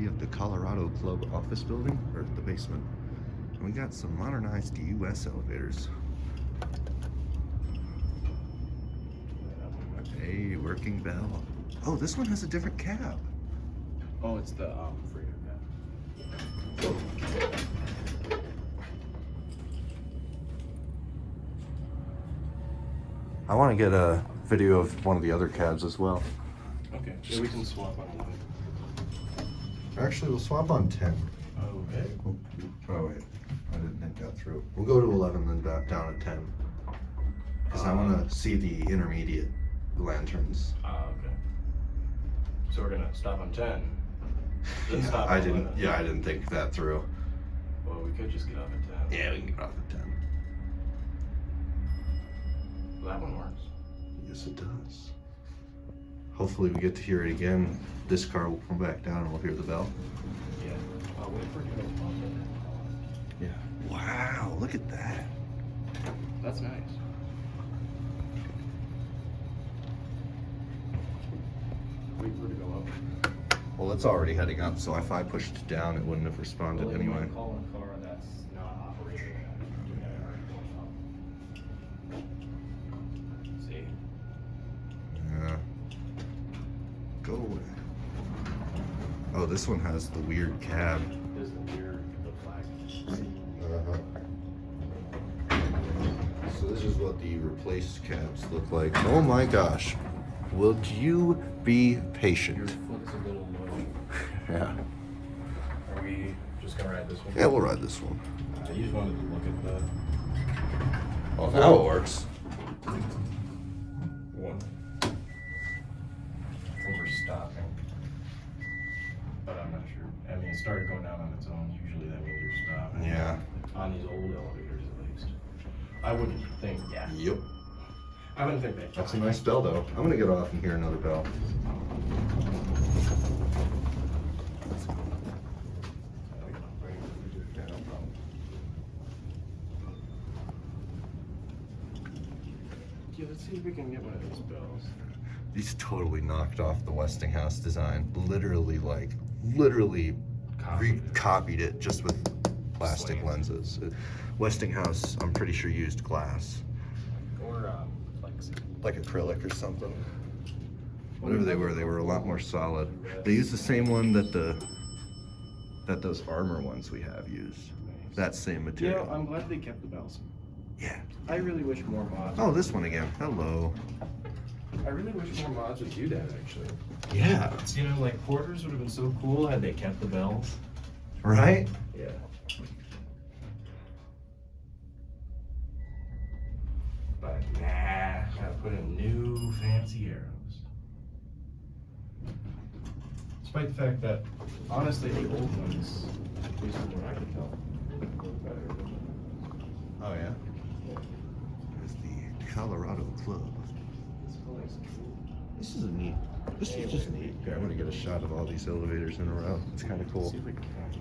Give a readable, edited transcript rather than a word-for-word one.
lobby of the Colorado Club office building, or the basement. And we got some modernized US elevators. Hey, working bell. Oh, this one has a different cab. Oh, it's the freighter cab. I want to get a video of one of the other cabs as well. Okay, yeah, we can swap on one. Actually, we'll swap on 10. Okay. Oh, wait. I didn't think that through. We'll go to 11, then back down to 10. Because I want to see the intermediate lanterns. Okay. So we're going to stop on 10. Then Yeah, stop I on didn't. 11. Yeah, I didn't think that through. Well, we could just get off at 10. Yeah, we can get off at 10. Well, that one works. Yes, it does. Hopefully, we get to hear it again. This car will come back down and we'll hear the bell. Yeah. I'll wait for it to go off. Yeah. Wow, look at that. That's nice. Wait for it to go up. Well, it's already heading up, so if I pushed it down, it wouldn't have responded Well, anyway. Call a car that's not operating. See? Yeah. Go away. Oh, this one has the weird cab. This is the weird, the black. So this is what the replaced cabs look like. Oh my gosh. Will you be patient? Your foot's a little low. Yeah. Are we just gonna ride this one? Yeah, we'll ride this one. I just wanted to look at the Oh, now it works. one. I think we're stopping. But I'm not sure. I mean, it started going down on its own. Usually that means you're stopping. Yeah. On these old elevators, at least. I wouldn't think, yeah. Yep. I wouldn't think that. That's a nice bell, though. I'm gonna get off and hear another bell. Yeah, let's see if we can get one of those bells. These totally knocked off the Westinghouse design. Literally copied it just with plastic Slant. lenses. Westinghouse, I'm pretty sure, used glass. Or Like acrylic or something. Whatever they were a lot more solid. They used the same one that those armor ones we have used. That same material. I'm glad they kept the bells. Yeah. I really wish more mods. Oh, this one again. Hello. I really wish more mods would do that, actually. Yeah. You know, like Porters would have been so cool had they kept the bells. Right? Yeah. But nah, gotta put in new fancy arrows. Despite the fact that, honestly, the old ones, at least from what I can tell, were better. Oh, yeah? There's the Colorado Club. This is neat. This is just neat. Okay, I'm gonna get a shot of all these elevators in a row. It's kind of cool. See if we can count.